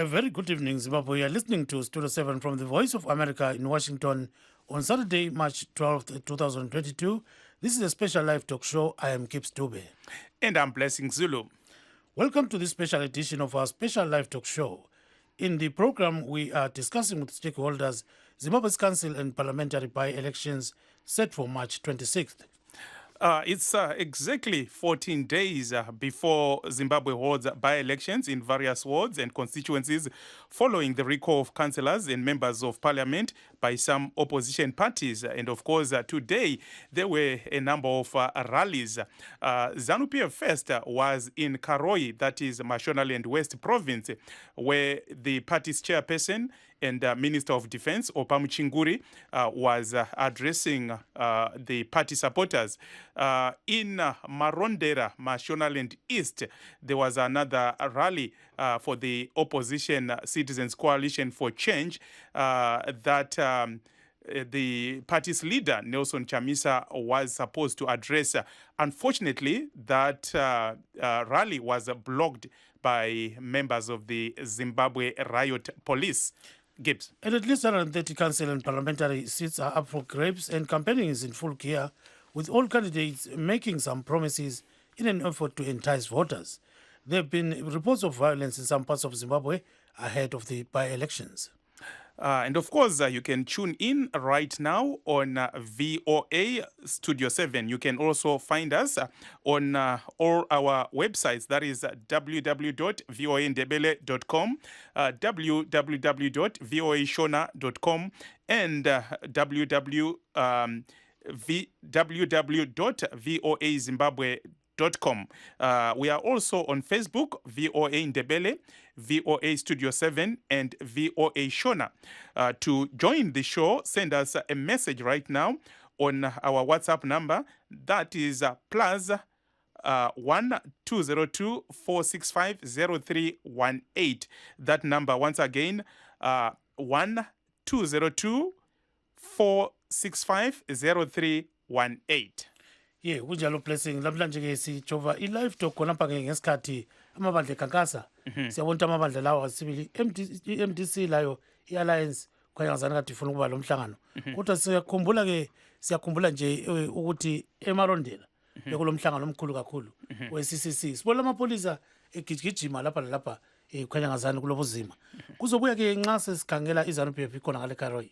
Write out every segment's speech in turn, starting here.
A very good evening, Zimbabwe. You are listening to Studio 7 from the Voice of America in Washington on Saturday, March 12th, 2022. This is a special live talk show. I am Gibbs Dube. And I'm Blessing Zulu. Welcome to this special edition of our special live talk show. In the program, we are discussing with stakeholders Zimbabwe's council and parliamentary by-elections set for March 26th. It's exactly 14 days before Zimbabwe holds by-elections in various wards and constituencies following the recall of councillors and members of parliament by some opposition parties. And of course, today there were a number of rallies. ZANU-PF first was in Karoi, that is Mashonaland West Province, where the party's chairperson and Minister of Defense, Opamu Chinguri, was addressing the party supporters. In Marondera, Mashonaland East, there was another rally for the Opposition Citizens Coalition for Change that the party's leader, Nelson Chamisa, was supposed to address. Unfortunately, that rally was blocked by members of the Zimbabwe Riot Police. Gibbs. And at least 130 council and parliamentary seats are up for grabs, and campaigning is in full gear, with all candidates making some promises in an effort to entice voters. There have been reports of violence in some parts of Zimbabwe ahead of the by-elections. And of course, you can tune in right now on VOA Studio 7. You can also find us on all our websites. That is www.voandebele.com, www.voashona.com, and www.voazimbabwe.com. We are also on Facebook, VOA Ndebele, VOA Studio 7, and VOA Shona. To join the show, send us a message right now on our WhatsApp number. That is plus 1-202-465-0318. That number, once again, 1-202-465-0318. Yeah, kunjalo Blessing. Lamhlanje ke sijova i-live talk khonapha ke ngesikhathi amabandla ekhankasa. Siyabona ukuthi amabandla lawa sibili MDC layo i-Alliance khanyazana kade ifuna ukuba lo mhlangano. Kodwa siyakhumbula nje ukuthi eMarondela bekulo mhlangano omkhulu kakhulu we-CCC. Sibona amapolisa egijigijima lapha lalapha khanyangazana kulobuzima. Kuzobuya ke nxa sesikhangela iZANU-PF ikhona ngale Karoi.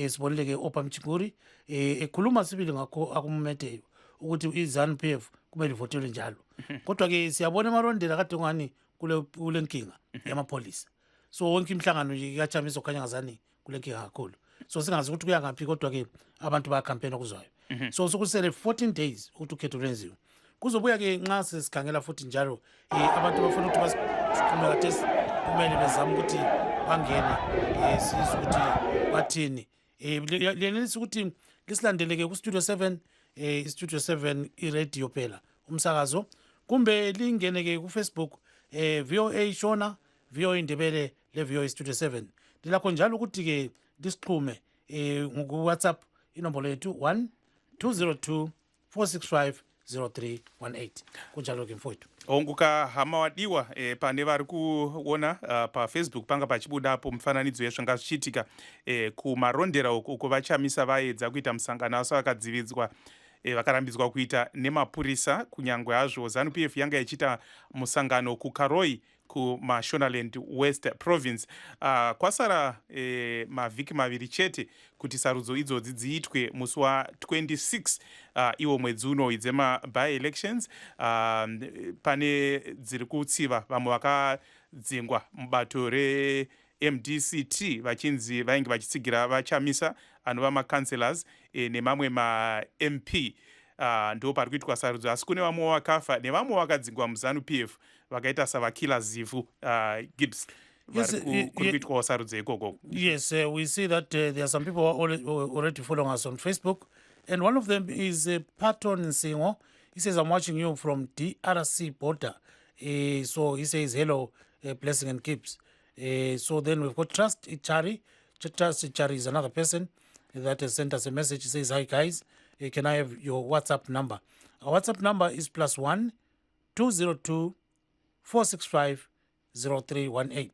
Sibonile ke Opamu Chinguri ekhuluma sibili ngakho akumumeteyo ukuthi iZANU-PF kumele ivotelwe njalo. Kodwa ke siyabona eMarondela kade ngani kule nkinga yamapolisa. So wonke imhlangano ikaChamisa okhanyangazani kule nkinga kakhulu. So singazi ukuthi kuya ngaphi, kodwa ke abantu baya-campaign okuzwayo. So sokusele 14 days ukuthi ukhetho lwenziwe. Kuzobuya ke nxa sesikhangela futhi njalo abantu bafuna ukuthi basiqhubeka test kumele bezame ukuthi bangene sizwe ukuthi bathini. Lenelisa ukuthi ngisilandeleke ku Studio 7 Studio 7 i-radio phela umsakazo, kumbe lingene ke ku Facebook VOA Shona, VOA Ndebele le VOA Studio 7. Dilakho njalo ukuthi ke lisixhume ku WhatsApp inombolo yethu 1-202-465-0318. kunjalo ke mfowethu onguka hama wadiwa pane vari kuona pafacebook panga pachibuda apo mufananidzo yezvanga zvichiitika kumarondera uko vachamisa vaedza kuita musangano asi vakadzividzwa vakarambidzwa kuita nemapurisa. kunyangwe hazvo ZANU-PF yanga ichiita musangano kukaroi kumashonaland West Province. Kwasara mavhiki maviri chete kuti sarudzo idzodzi dziitwe musi wa26 iwo mwedzi uno dzema by-elections. Pane dziri kutsiva vamwe vakadzingwa mubato MDCT vachinzi vainge vachitsigira vachamisa anova macancelors nemamwe ma-MP. Ndo pari kuitwa sarudzo, asi kune vamwe vakafa nevamwe vakadzingwa muZANU-PF vakaita savakila zivu. Gibbs. Yes, we see that there are some people who are already following us on Facebook, and one of them is Patton Nsingo. He says, I'm watching you from DRC border. So he says, hello, Blessing and Gibbs. So then we've got Trust Ichari. Trust Ichari is another person that has sent us a message. He says, hi guys, can I have your WhatsApp number? Our WhatsApp number is +1 202 465 0318.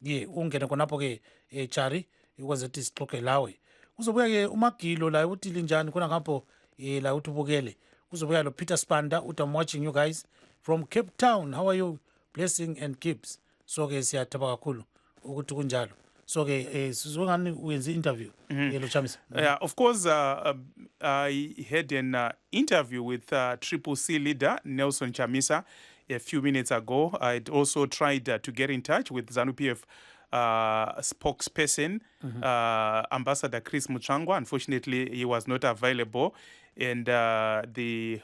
ye ungene khonapho-ke chari ukwazi ukuthi sixoxe lawe kuzobuya-ke umagilo laye uthi linjani khona ngapho la uthi ubukele kuzobuya lo Peter Spanda uthi I'm watching you guys from Cape Town. How are you? Blessing and Gibbs. So-ke siyathaba kakhulu ukuthi kunjalo. So-ke sizongani uyenza interview lo Chamisa. Yeah, of course, I had an interview with Triple C leader Nelson Chamisa a few minutes ago. I'd also tried to get in touch with ZANU-PF spokesperson, Ambassador Chris Muchangwa. Unfortunately, he was not available. And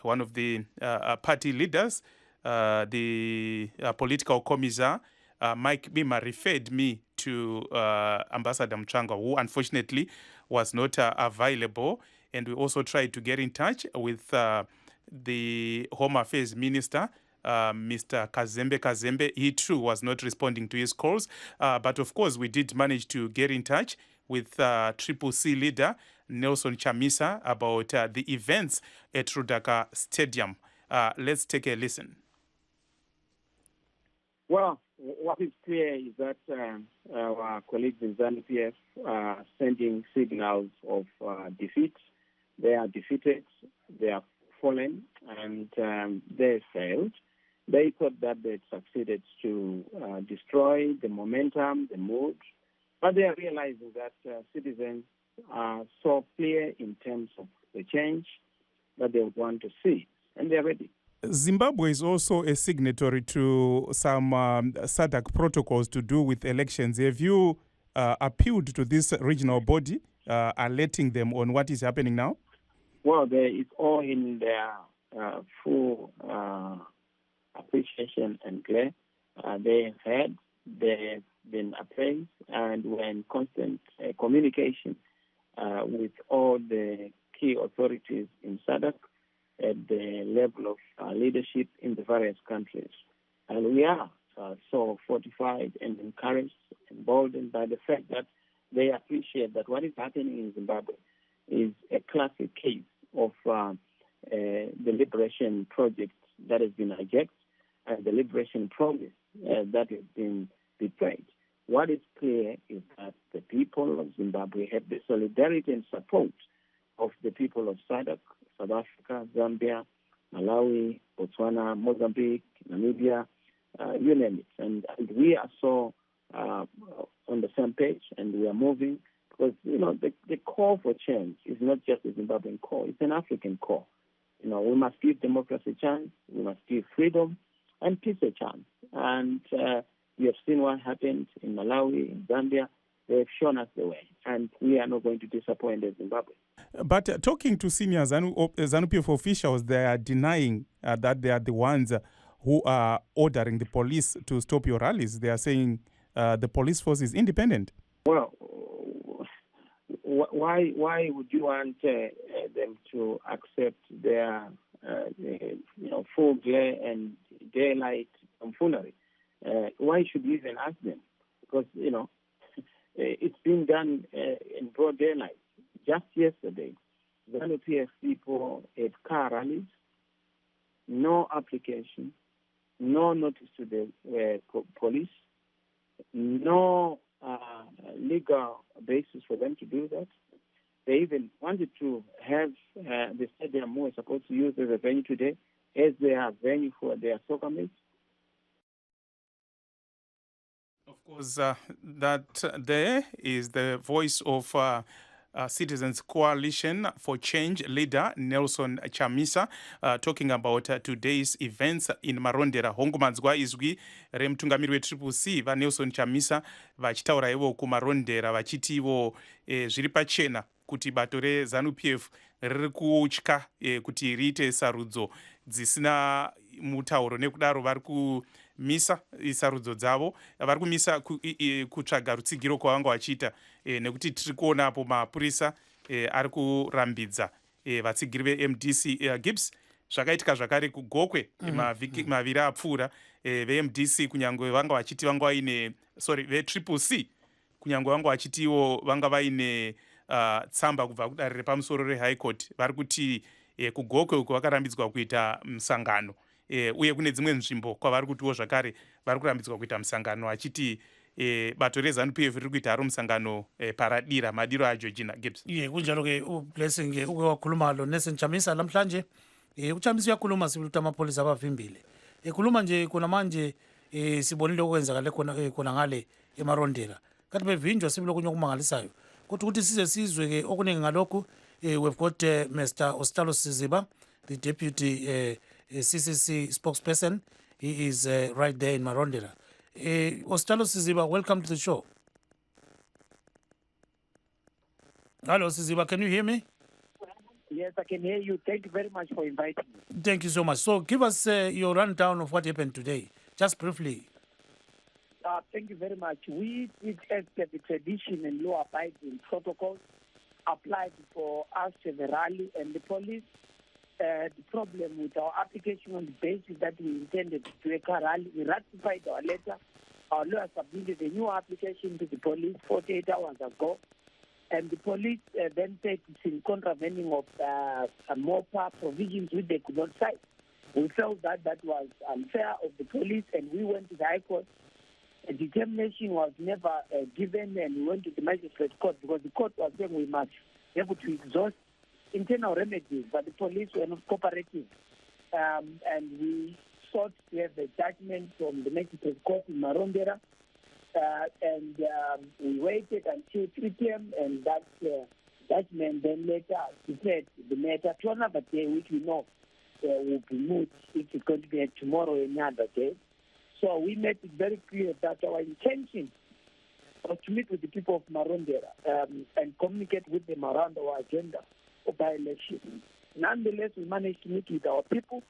one of the party leaders, the political commissar, Mike Bima, referred me to Ambassador Muchangwa, who unfortunately was not available. And we also tried to get in touch with the Home Affairs Minister, Mr. Kazembe. He too was not responding to his calls. But of course, we did manage to get in touch with Triple C leader Nelson Chamisa about the events at Rudaka Stadium. Let's take a listen. Well, what is clear is that our colleagues in ZANU-PF are sending signals of defeat. They are defeated, they are fallen, and they failed. They thought that they'd succeeded to destroy the momentum, the mood, but they are realizing that citizens are so clear in terms of the change that they want to see, and they're ready. Zimbabwe is also a signatory to some SADC protocols to do with elections. Have you appealed to this regional body, alerting them on what is happening now? Well, it's all in their full appreciation and clear. They have heard, they've been appraised, and we're in constant communication with all the key authorities in SADC at the level of leadership in the various countries. And we are so fortified and encouraged, emboldened by the fact that they appreciate that what is happening in Zimbabwe is a classic case of the liberation project that has been hijacked and the liberation promise that has been betrayed. What is clear is that the people of Zimbabwe have the solidarity and support of the people of SADC, South Africa, Zambia, Malawi, Botswana, Mozambique, Namibia, you name it. And we are so on the same page, and we are moving because, the call for change is not just a Zimbabwean call, it's an African call. We must give democracy a chance, we must give freedom and peace a chance. And you have seen what happened in Malawi, in Zambia. They've shown us the way, and we are not going to disappoint Zimbabwe. But talking to senior ZANU-PF officials, they are denying that they are the ones who are ordering the police to stop your rallies. They are saying the police force is independent. Well, why would you want them to accept their full glare and daylight tomfoolery? Why should you even ask them? Because, it's been done in broad daylight. Just yesterday, ZANU-PF people had car rallies, no application, no notice to the police, no legal basis for them to do that. They even wanted to have the stadium we're supposed to use as a venue today as their venue for their soccer match. Of course, that there is the voice of Citizens Coalition for Change leader Nelson Chamisa talking about today's events in Marondera. Hongomanzwa izwi remutungamiri wetriple C vaNelson Chamisa vachitaura ivo kumarondera vachiti ivo zviri pachena kuti bato reZANU-PF riri kutya kuti riite sarudzo dzisina mutauro, nekudaro vari kumisa sarudzo dzavo, vari kumisa kutsvaga rutsigiro kwavanga vachiita nekuti tiri kuonapo mapurisa ari kurambidza vatsigiri veMDC Gibbs. Zvakaitika zvakare kugokwe mavhiki maviri apfuura veMDC kunyange vanga vachiti vanga vaine vetriple C kunyange vanga vachitiwo vanga vaine tsamba kubva kudare repamusoro reHigh Court, vari kuti kugokwe uko vakarambidzwa kuita musangano uye kune dzimwe nzvimbo kwavari kutiwo zvakare vari kurambidzwa kuita musangano achiti bato reZANU-PF riri kuita haro musangano paradira. Madiro aJeorgina Gibbs. Kunjalo-ke uBlessing uke wakhuluma lo Nelson Chamisa namhlanje. UChamisa uyakhuluma sibili ukuthi amapholisa abavimbile. Ekhuluma nje khona manje sibonile okwenzakale khona ngale eMarondera. Kanti bevinjwa sibili okunye okumangalisayo. Kodwa ukuthi size sizwe-ke okuningi ngalokhu, we've got Mr. Ostalo Siziba, the deputy CCC spokesperson. He is right there in Marondera. Ostalo Siziba, welcome to the show. Hello, Siziba, can you hear me? Yes, I can hear you. Thank you very much for inviting me. Thank you so much. So give us your rundown of what happened today, just briefly. Thank you very much. We did as the tradition and law-abiding protocols applied for us to the rally and the police. The problem with our application on the basis that we intended to do a car rally, we ratified our letter. Our lawyer submitted a new application to the police 48 hours ago. And the police then said it's in contravening of MOPA provisions which they could not cite. We felt that that was unfair of the police, and we went to the High Court. A determination was never given, and we went to the magistrate court because the court was saying we must be able to exhaust internal remedies, but the police were not cooperative. And we sought to have a judgment from the magistrate court in Marondera. And we waited until 3 p.m. and that judgment then later declared the matter to another day, which we know will be moved if it's going to be tomorrow or another day. So we made it very clear that our intention was to meet with the people of Marondera and communicate with them around our agenda of by-election. Nonetheless, we managed to meet with our people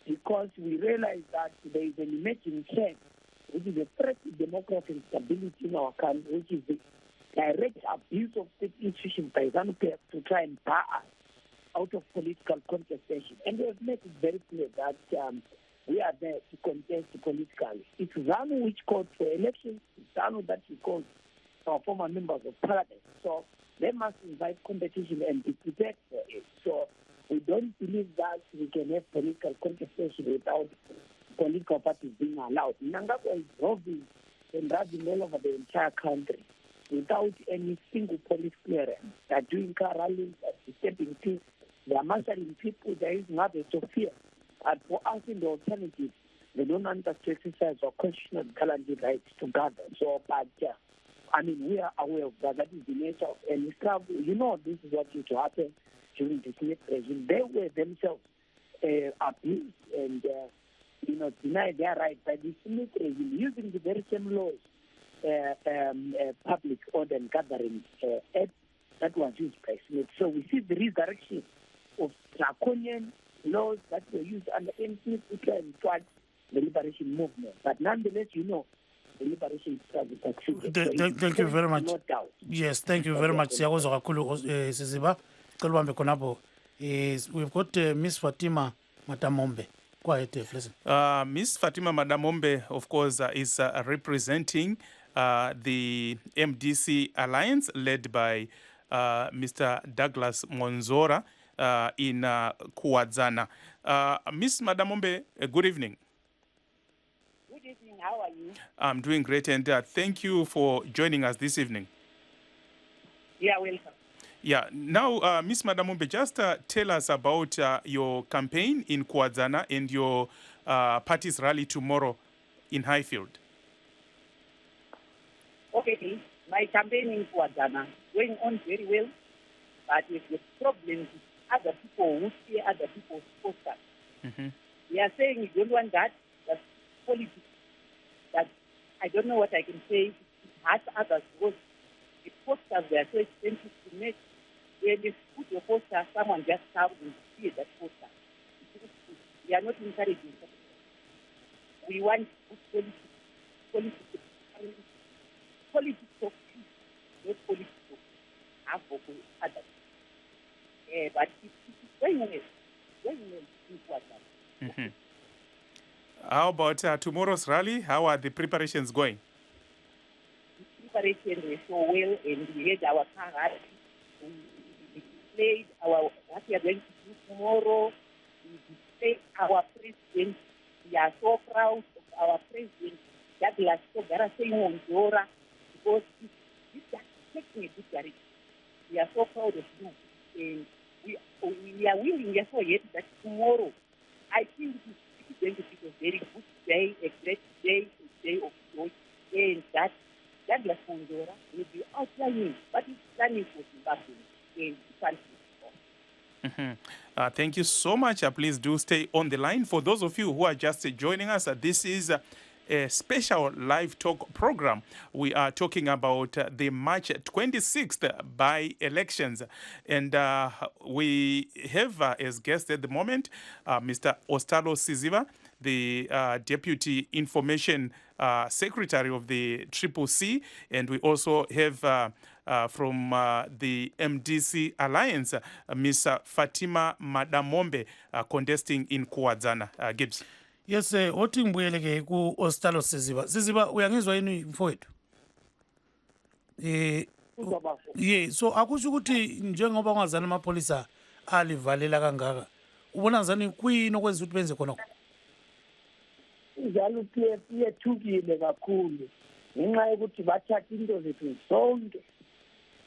because we realized that there is an emerging trend which is a threat to democracy and stability in our country, which is the direct abuse of state institutions by ZANU-PF to try and bar us out of political contestation. And we have made it very clear that we are there to contest politically. It's ZANU which called for elections. It's ZANU that we called our former members of parliament. So they must invite competition and be prepared for it. So we don't believe that we can have political contestation without political parties being allowed. Nangakwa is roving and raving all over the entire country without any single police clearance. They're doing car rallies, they're disturbing peace, they're marshalling people, there is nothing to fear. And for us in the alternative, they don't understand to exercise our constitutional guaranteed rights to gather. So, but we are aware of that. That is the nature of any struggle. You know, this is what used to happen during the Smith regime. They were themselves abused and denied their rights by the Smith regime using the very same laws, Public Order and Gathering Act that was used by Smith. So we see the resurrection of draconian laws that were used under Smith to try and fight the liberation movement. But nonetheless, the liberation struggle succeeded. Thank you very much. No doubt. Yes, thank you very much. Siyakuzwa kakhulu Siziba. Cela ubambe khonapho. We've got Miss Fatima Madamombe. Go ahead, listen. Miss Fatima Madamombe, of course, is representing the MDC Alliance led by Mr. Douglas Monzora in Kuwadzana. Miss Madamombe, good evening. Good evening. How are you? I'm doing great, and thank you for joining us this evening. Yeah, welcome. Yeah. Now, Miss Madamombe, just tell us about your campaign in Kuwadzana and your party's rally tomorrow in Highfield. Okay, my campaign in Kuwadzana going on very well, but with the problems with other people who see other people's posters. Mm-hmm. We are saying we don't want that. That's politics. That I don't know what I can say. It hurts others because the posters were so expensive to make. When you put your poster, someone just comes and see that poster. We are not encouraging that. We want good politics of peace, not politics of harm for others. But it's going well. In Kuwadzana. Mm-hmm. How about tomorrow's rally? How are the preparations going? The preparations were so well, and we had our car rally. We displayed what we are going to do tomorrow. We displayed our president. We are so proud of our president Douglas Kogara saying on Dora, because this is taking a good direction. We are so proud of you. And we are willing, therefore, yet that tomorrow, I think it is going to be a very good day, a great day, a day of joy, and that Douglas Kogara will be outlining what is planning for Zimbabwe in the country. Thank you so much. Please do stay on the line. For those of you who are just joining us, this is a special live talk program. We are talking about the March 26th by-elections. And we have as guest at the moment, Mr. Ostalo Siziba, the Deputy Information Secretary of the CCC. And we also have from the MDC Alliance, Ms. Fatima Madamombe, contesting in Kuwadzana. Gibbs. Yes, othi ngibuyeleke ku Ostalo Siziba. Siziba uyangizwa yini mfowethu? So akusho ukuthi njengoba ungazana amapolisa alivalela kangaka. Ubona ngazani kuyini okwenza ukuthi benze khona? Njalo kuyethukile kakhulu. Ngenxa yokuthi bathatha into zethu zonke.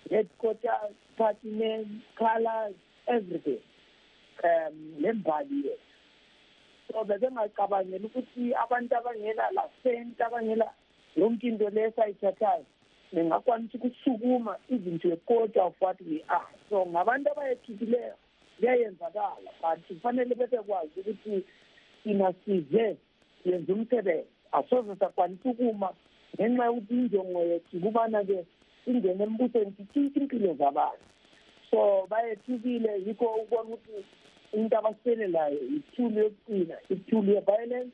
Headquarters, party name, colors, everything. Lembali yethu. So bebengacabangela ukuthi abantu abangela la cent abangela yonke into lesayithathayo bengakwanisa ukusukuma izinto equarter of what we are. So ngabantu abayethukileyo kuyayenzakala, but kufanele bekwazi ukuthi thina size yenza umsebenzi. Asoze sakwanisa ukuma ngenxa yokuthi injongo yethu kubana-ke ingene embusweni sithinta impilo zabantu. So bayethukile yikho ukubona ukuthi into abaselelayo ithulu yokucina, ithulu ye-violence,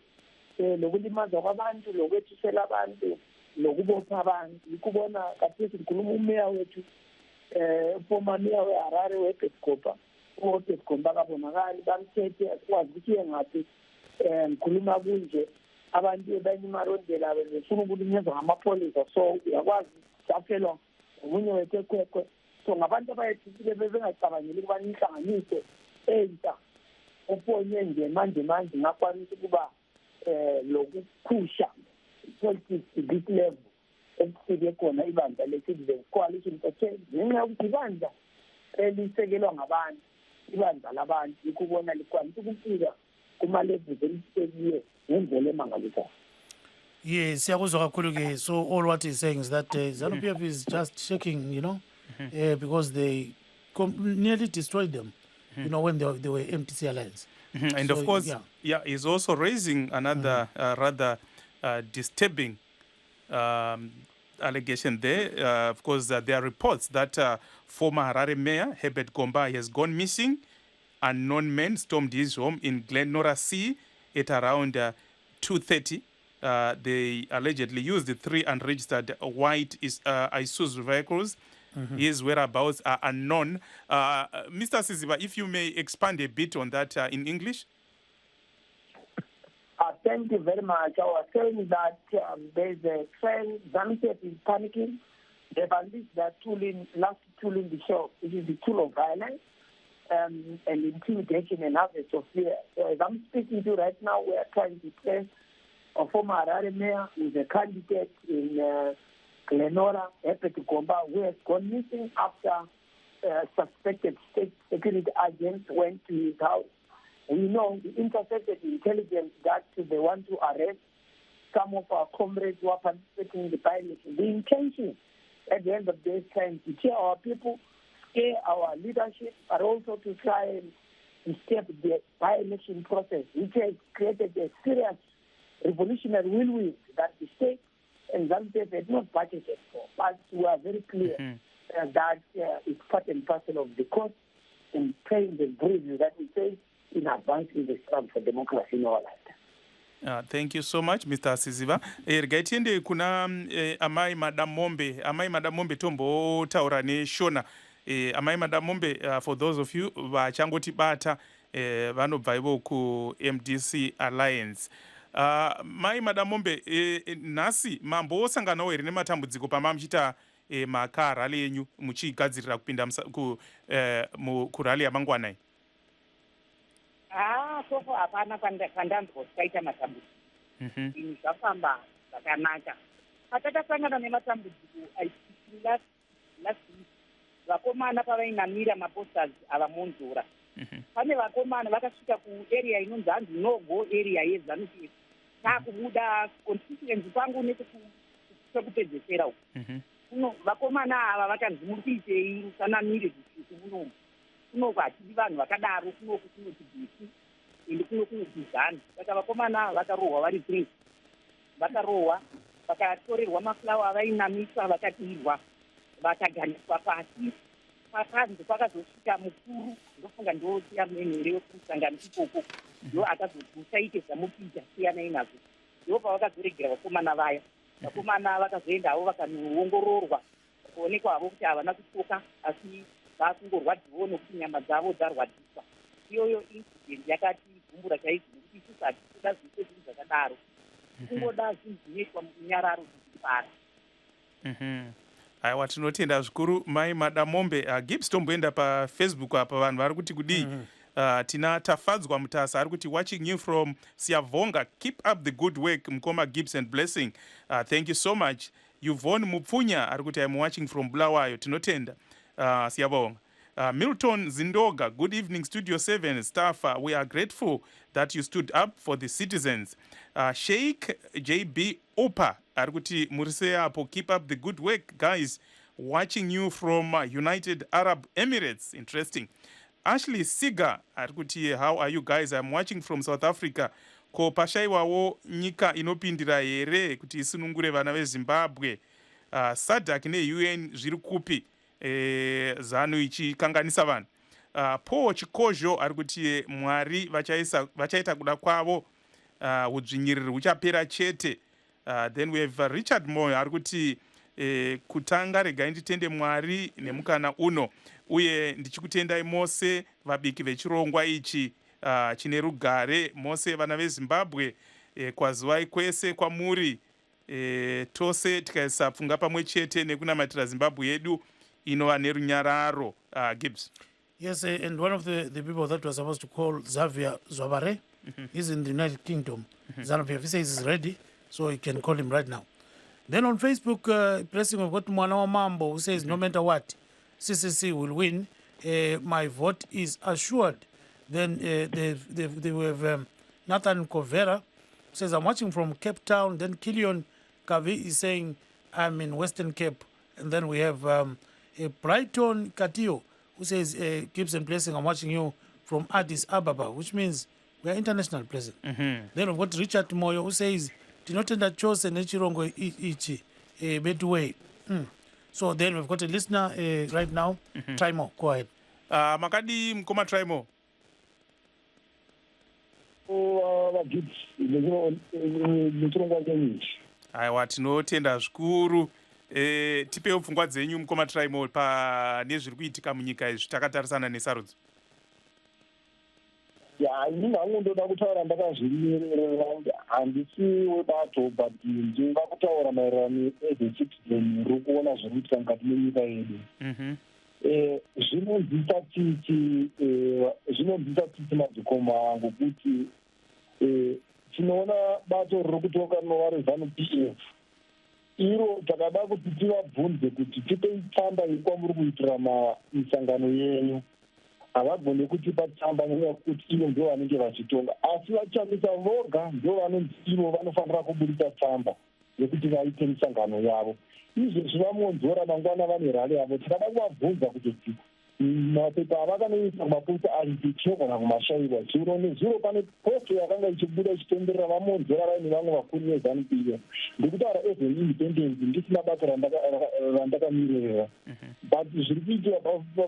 lokulimaza kwabantu, lokwethisela abantu, lokubopha abantu. Yikubona kathesi ngikhuluma umeya wethu, former meya we-Harare we-Petcopa, u-Petcopa akabonakali, bamthethe akwazi ukuthi yengaphi. Ngikhuluma kunje abantu abanye imarondela befuna ukulinyazwa ngamapholisa, so uyakwazi safelwa ngomunye wekwekwekwe. So ngabantu abayethukile bebengacabangeli ukuba nihlanganise enta uponye nje manje ngakwanisa ukuba lokukhusha politics this level ekufike khona ibandla le-Citizen Coalition for Change ngenxa yokuthi ibandla elisekelwa ngabantu, ibandla labantu yikho ubona likwanisa ukufika kuma-levels elisekiwe ngendlela emangalisayo. Yes, siyakuzwa kakhulu ke. So all what he's saying is that ZANU-PF is just shaking, because they nearly destroyed them, when they were MTC Alliance. And so, of course, he's also raising another rather disturbing allegation there. Of course, there are reports that former Harare Mayor Herbert Gomba has gone missing. Unknown men stormed his home in Glenora C at around 2:30. They allegedly used the 3 unregistered white Isuzu vehicles. His whereabouts are unknown. Mr. Siziba, if you may expand a bit on that in English. Thank you very much. I was saying that there's a trend, ZANU-PF is panicking. They've unleashed their last tool in the show, which is the tool of violence and intimidation and harvest of fear. So as I'm speaking to you right now, we are trying to place a former Harare mayor who is a candidate in Glenora, Herbert Gomba, who has gone missing after suspected state security agents went to his house. We know the intercepted intelligence that they want to arrest some of our comrades who are participating in the by-election. The intention at the end of the day is trying to cheer our people, scare our leadership, but also to try and disturb the by-election process, which has created a serious revolutionary whirlwind that the state and ZANU-PF had not budgeted for. But we are very clear that it's part and parcel of the course and paying the bruises that we face in advancing the struggle for democracy in our lifetime. Thank you so much, Mr. Siziba. Gaitiende kuna amai Madamombe tombo taura ne shona. Amai Madamombe, for those of you vachangoti bata vanobva ivo ku MDC Alliance. Mai Madamombe, nasi mambo osanganawo here nematambudziko pamamuchita makarali yenyu muchigadzirira kupinda kurali yamangwana iyi. Soko hapana pandanzwa taita matambudziko. Zvafamba zvakanaka. Patakasangana nematambudziko last week, vakomana pavainamira maposters avamonzora. Pane vakomana vakasvika kuarea inonzi hanzi nogo area yeZANU-PF. Takubuda constituency kwangu nekupedzesera uko. Vakomana ava vakanzi muri kuitei musanamire zvishuku munomu. Kunoku hatidi vanhu vakadaro, kunoku kunoti bhisi ende kunoti ZANU. Saka vakomana vakarohwa vari 3. Vakarohwa, vakatorerwa mafulawa avainamisa, vakadirwa, vakaganiswa pasi. Pakanzi pakazosvika mukuru, ndofunga ndo chairman wekusangana ikoko, ndo akazoti musaite zvamukuita siyanai nazvo. Ndo pavakazoregera vakomana vaya. Vakomana vakazoendawo vakanoongororwa, kuonekwa havo kuti havana kutsoka, asi vakungorwadziwo nokuti nyama dzavo dzarwadziswa. Iyoyo incident yakatigumbura chaizvo nokuti isusu hatikuda zvese zvinhu zvakadaro. Kungoda zvinhu zvinoitwa munyararo dzekupara. Aiwa, tinotenda zvikuru mai Madamombe. Gibbs, tomboenda paFacebook apa vanhu vari kuti kudii. Tina Tafadzwa Mutasa ari kuti watching you from Siyavonga. Keep up the good work Mkoma Gibbs and Blessing. Thank you so much. Yvonne Mupfunya ari kuti I'm watching from Bulawayo. Tinotenda. Siyabonga. Milton Zindoga, good evening Studio 7 staff. We are grateful that you stood up for the citizens. Sheikh JB Opa ari kuti murise apo, keep up the good work guys, watching you from United Arab Emirates. Interesting. Ashley Siga ari kuti how are you guys, I'm watching from South Africa. Ko pashaiwawo nyika inopindira here kuti isunungure vana veZimbabwe. SADC neUN zviri kupi ZANU ichikanganisa vanhu. Paul Chikozho ari kuti Mwari vachaita kuda kwavo, udzvinyiriri huchapera chete. Then we have Richard Moyo ari kuti kutanga regai nditende Mwari nemukana uno, uye ndichikutendai mose vabiki vechirongwa ichi chine rugare mose vana veZimbabwe, kwazivai kwese kwamuri, tose tikaisa pfunga pamwe chete nekunamatira Zimbabwe yedu inova nerunyararo. Gibbs. Yes, and one of the people that was supposed to call Xavier Zwabare is in the United Kingdom. ZANU-PF, he says he's ready, so you can call him right now. Then on Facebook, Blessing, we've got Mwana Mambo who says, no matter what, CCC will win. My vote is assured. Then they have Nathan Kovera says, I'm watching from Cape Town. Then Kilion Kavi is saying, I'm in Western Cape. And then we have Brighton Katio who says, Gibbs and Blessing, I'm watching you from Addis Ababa, which means we are international, Blessing. Then we've got Richard Moyo who says, Tinotenda chose nechirongo ichi bedway. So then we've got a listener right now. Try more. Go ahead. Makadi Mkoma, try more. Aiwa, tinotenda zvikuru. Tipewo pfungwa dzenyu Mkoma Traimo pane zviri kuitika munyika izvi takatarisana nesarudzo. Inini hangu ndoda kutaura ndakazvimirira, handisi webato, but ndinga kutaura maererano nezvecitizen ruri kuona zviri kuitika mukati menyika yedu. Zvinonzwisa tsitsi madzikoma angu kuti tinoona bato riri kutoka rinova reZANU-PF. Iro takada kuti tivabvunze kuti tipei tsamba yekwamuri kuitira misangano yenyu. Havagone kutipa tsamba nenyaya yekuti ivo ndio vanenge vachitonga, asi vachishandisa voga ndio vanonzi ivo vanofanira kuburitsa tsamba yekuti vaite misangano yavo. Izvezvi vamonzora mangwana vane rali yavo. Tikada kuvabvunza kuti mapepa avakanoisa mapurisa aripi tinogona kumashayiwa. Zviro nezviro pane posto yakanga ichibuda ichitenderera vamonzora vaine vamwe vakuru veZANU-PF. Ndikutaura as an independent, ndisina bato randakamirira. But zviri kuitika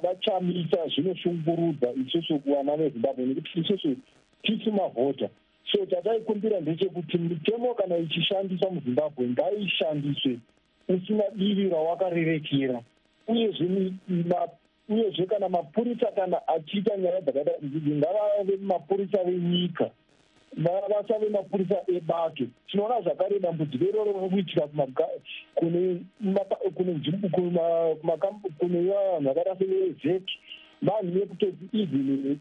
vachamisa zvinoshungurudza isusu kuvana veZimbabwe nekuti isusu tisi mavhota. So chataikumbira ndechekuti mitemo kana ichishandiswa muZimbabwe ngaishandiswe usina divi rawakarerekera. Uyezve kana mapurisa kana achiita nyaya dzakaita idzi ngavave mapurisa venyika, vasave mapurisa ebato. Tinoona zvakare dambudziko iroro riri kuitika kune vanhu vakaita sevezeki, vanhu vekutoti even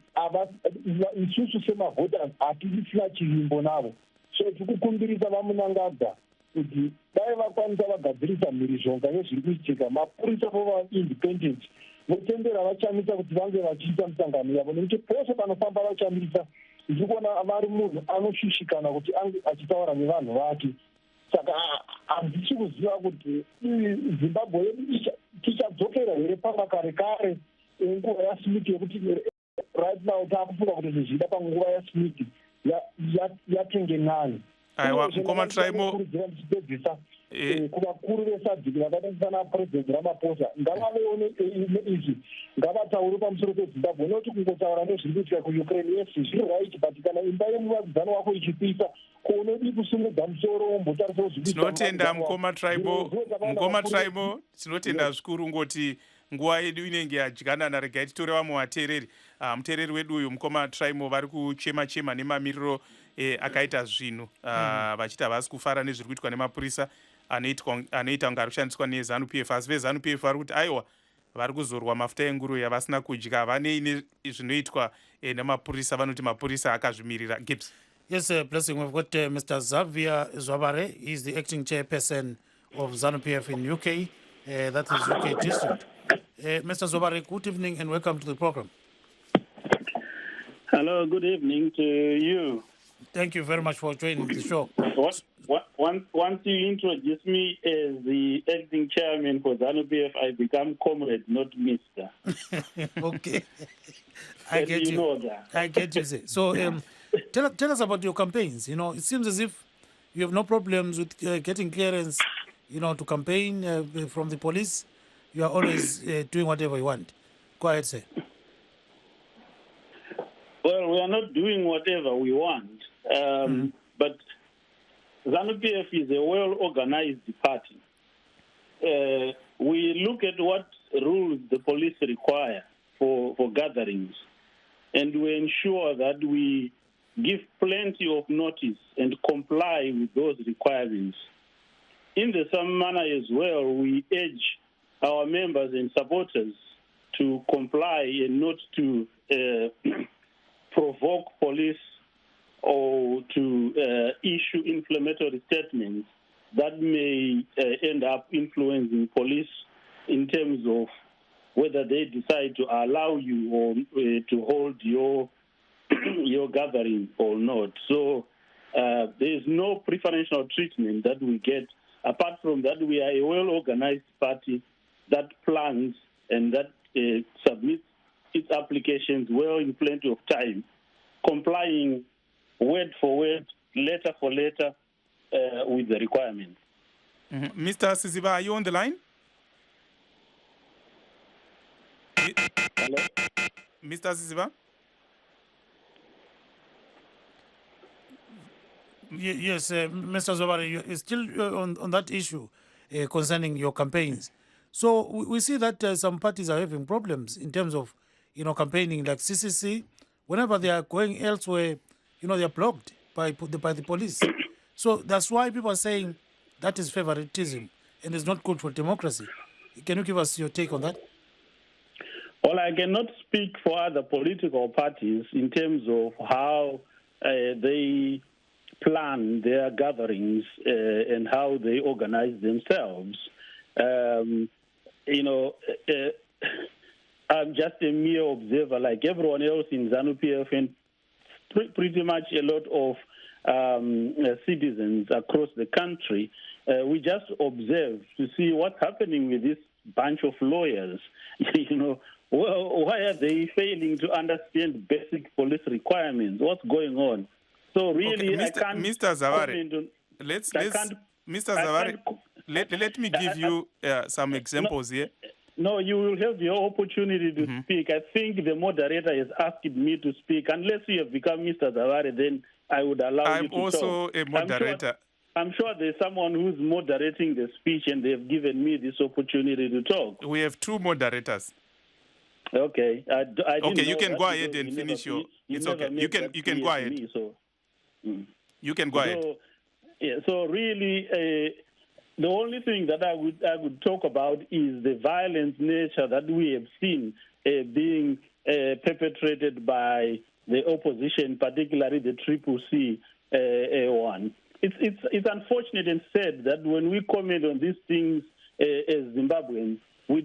isusu semavhota hatisisina chivimbo navo. So tikukumbirisa vamunangadza kuti dai vakwanisa vagadzirisa mhirizhonga yezviri kuitika, mapurisa vova independent votendera vachamisa kuti vange vachiita misangano yavo, nekuti pose panofamba vachamisa ndiri kuona vari munhu anoshushikana kuti ange achitaura nevanhu vake. Saka handisi kuziva kuti Zimbabwe yedu tichadzokera here pamakare kare nguva yaSmith yekuti right now taakufunga kuti zvichida panguva yaSmith yatenge nani. Aiwa, mukoma Traimo ndichipedzisa kuvakuru vesadhiki vakaita sana President Ramaphosa ngavaveone izvi, ngavataure pamusoro peZimbabwe, nekuti kungotaura nezviri kuitika kuUkraine yes zviri right, but kana imba yemuvakidzani wako ichipisa kounodi kusumudza musoro wombotarisa kuzvipisa. Tinotenda mukoma Traimo, tinotenda zvikuru ngoti nguva yedu inenge yadyanana. Regai titore vamwe vateereri. Muteereri wedu uyu mukoma Traimo vari kuchema nemamiriro akaita zvinhu vachiti havasi kufara nezviri kuitwa nemapurisa anoita kunge ari kushandiswa neZANU-PF, asi veZANU-PF vari kuti aiwa vari kuzorwa mafuta enguruve yavasina kudya, vanei nezvinoitwa nemapurisa, vanoti mapurisa akazvimirira. Gibbs. Yes, Blessing, we've got Mr. Xavier Zwabare. He's the acting chairperson of ZANU-PF in UK. That is UK district. Mr. Zwabare, good evening and welcome to the program. Hello, good evening to you. Thank you very much for joining the show. Once you introduce me as the acting chairman for ZANU-PF, I become comrade, not Mr. Okay. I get you. Know that. I get you. So tell us about your campaigns. You know, it seems as if you have no problems with getting clearance, you know, to campaign from the police. You are always doing whatever you want. Go ahead, sir. Well, we are not doing whatever we want, but ZANU-PF is a well-organized party. We look at what rules the police require for gatherings, and we ensure that we give plenty of notice and comply with those requirements. In the same manner as well, we urge our members and supporters to comply and not to provoke police or to issue inflammatory statements that may end up influencing police in terms of whether they decide to allow you or to hold your gathering or not. So there is no preferential treatment that we get. Apart from that, we are a well-organized party that plans and that submits its applications well in plenty of time, complying word for word, letter for letter with the requirements. Mr. Siziba, are you on the line? Hello? Mr. Siziba? Yes, Mr. Zwabare, you're still on that issue concerning your campaigns. So we see that some parties are having problems in terms of, you know, campaigning, like CCC. Whenever they are going elsewhere, you know, they are blocked by the police. So that's why people are saying that is favoritism and it's not good for democracy. Can you give us your take on that? Well, I cannot speak for other political parties in terms of how they plan their gatherings and how they organize themselves. I'm just a mere observer like everyone else in ZANU-PF and pretty much a lot of citizens across the country. We just observe to see what's happening with this bunch of lawyers. Well, why are they failing to understand basic police requirements? What's going on? So really, okay, I can't... Mr. Zaware, Mr. Zaware, let me give you some examples here. No, you will have your opportunity to speak. I think the moderator has asked me to speak. Unless you have become Mr. Zaware, then I would allow you to talk. I'm also a moderator. I'm sure there's someone who's moderating the speech, and they've given me this opportunity to talk. We have two moderators. Okay. Okay, you can go ahead and finish your... It's okay. You can go ahead. You can go ahead. So really, the only thing that I would talk about is the violent nature that we have seen being perpetrated by the opposition, particularly the CCC one. it's unfortunate and sad that when we comment on these things as Zimbabweans, we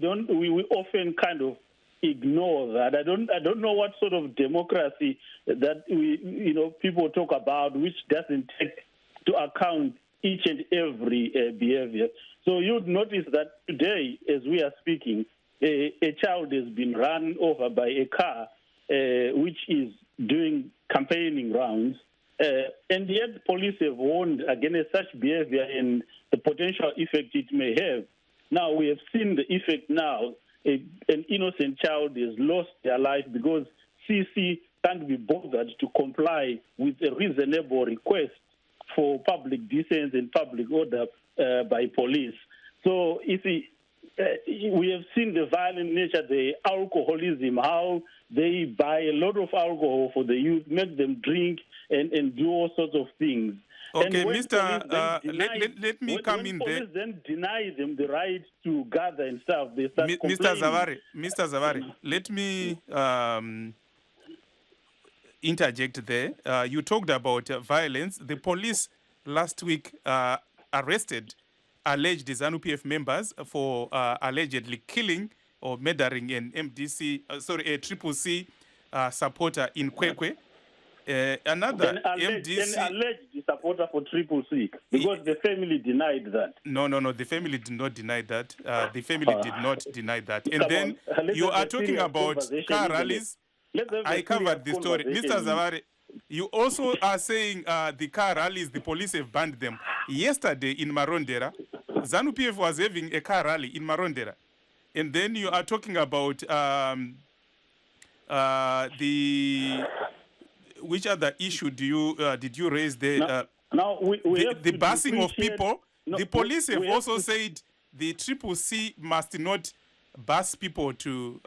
often kind of ignore that. I don't know what sort of democracy that people talk about, which doesn't take to account each and every behavior. So you'd notice that today, as we are speaking, a child has been run over by a car which is doing campaigning rounds, and yet police have warned against such behavior and the potential effect it may have. Now we have seen the effect now. An innocent child has lost their life because CC can't be bothered to comply with a reasonable request for public decency and public order by police. So we have seen the violent nature, the alcoholism, how they buy a lot of alcohol for the youth, make them drink and do all sorts of things. Okay, Mr. Let me come in there. Police then deny them the right to gather and stuff, they start complaining. Mr. Zavari, let me interject there. You talked about violence. The police last week arrested alleged ZANU-PF members for allegedly killing or murdering an a CCC supporter in Kwekwe. Another MDC... An alleged supporter for CCC, because the family denied that. No, the family did not deny that. The family did not deny that. And then you are talking about car rallies. I covered the story. Mr. Zavari, you also are saying the car rallies, the police have banned them. Yesterday in Marondera, ZANU-PF was having a car rally in Marondera. And then you are talking about which other issue did you raise there? The busing of people. The police have also said the CCC must not bus people to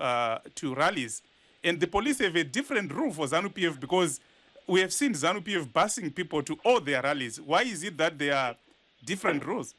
rallies. And the police have a different rule for ZANU-PF because we have seen ZANU-PF busing people to all their rallies. Why is it that there are different rules?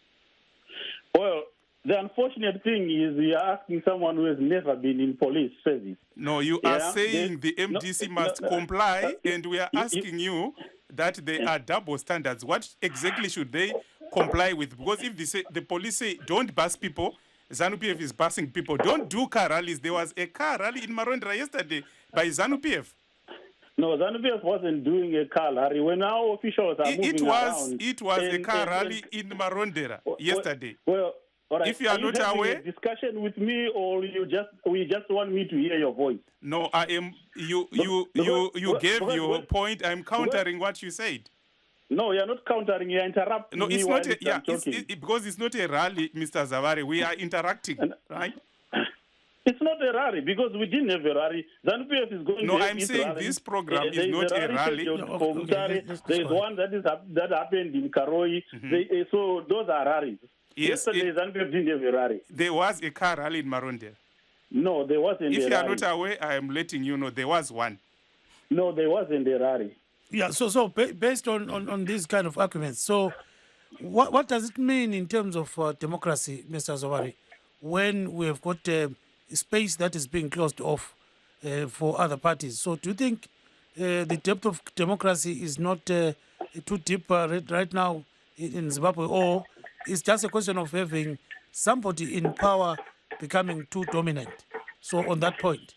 Well, the unfortunate thing is you are asking someone who has never been in police service. No, you are saying the MDC must comply, and we are asking you that there are double standards. What exactly should they comply with? Because if the police say don't bus people, ZANU-PF is busing people. Don't do car rallies. There was a car rally in Marondera yesterday by ZANU-PF. No, ZANU-PF wasn't doing a car rally. When our officials are moving around... It was a car rally in Marondera yesterday. Well, all right. If you are not aware... a discussion with me, or we just want me to hear your voice? No, I am... You gave your point. I'm countering what you said. No, you're not countering. You're interrupting me. No, it's not. Because it's not a rally, Mr. Zavari. We are interacting, right? It's not a rally because we didn't have a rally. ZANU-PF is going to have I'm saying rally. This program is not a rally. There's one that happened in Karoi. So those are rallies. Yes, yesterday ZANU-PF didn't have a rally. There was a car rally in Marondera. No, there wasn't a rally. If you are not aware, I am letting you know there was one. No, there wasn't a rally. Yeah, so based on these kind of arguments, so what does it mean in terms of democracy, Mr. Zavari, when we have got a space that is being closed off for other parties? So do you think the depth of democracy is not too deep right now in Zimbabwe, or it's just a question of having somebody in power becoming too dominant? So on that point.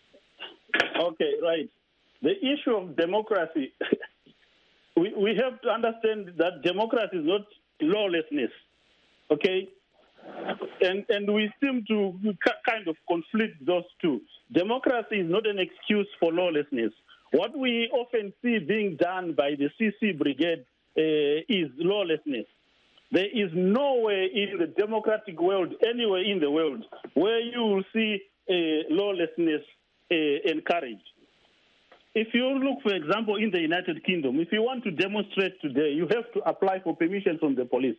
Okay, right. The issue of democracy... We have to understand that democracy is not lawlessness, okay? And we seem to kind of conflict those two. Democracy is not an excuse for lawlessness. What we often see being done by the CC Brigade is lawlessness. There is nowhere in the democratic world, anywhere in the world, where you will see lawlessness encouraged. If you look, for example, in the United Kingdom, if you want to demonstrate today, you have to apply for permission from the police.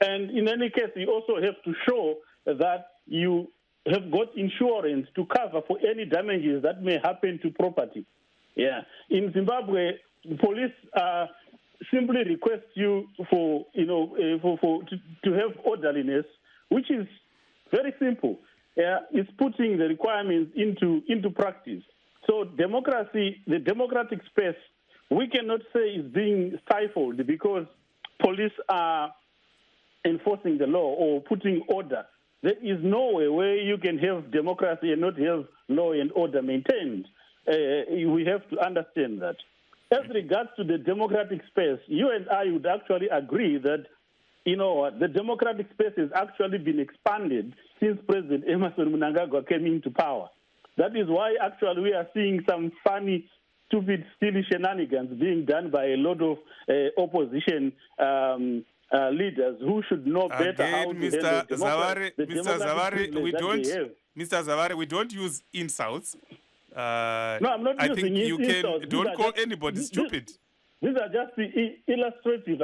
And in any case, you also have to show that you have got insurance to cover for any damages that may happen to property. Yeah. In Zimbabwe, the police simply request you for, to have orderliness, which is very simple. It's putting the requirements into practice. So democracy, the democratic space, we cannot say is being stifled because police are enforcing the law or putting order, there is no way where you can have democracy and not have law and order maintained. We have to understand that. As regards to the democratic space, you and I would actually agree that, the democratic space has actually been expanded since President Emerson Mnangagwa came into power. That is why actually we are seeing some funny, stupid, silly shenanigans being done by a lot of opposition leaders who should know better how to handle democracy. Mr. Zawari, we don't use insults. No, I'm not using insults. Don't call anybody stupid. These are just illustrative.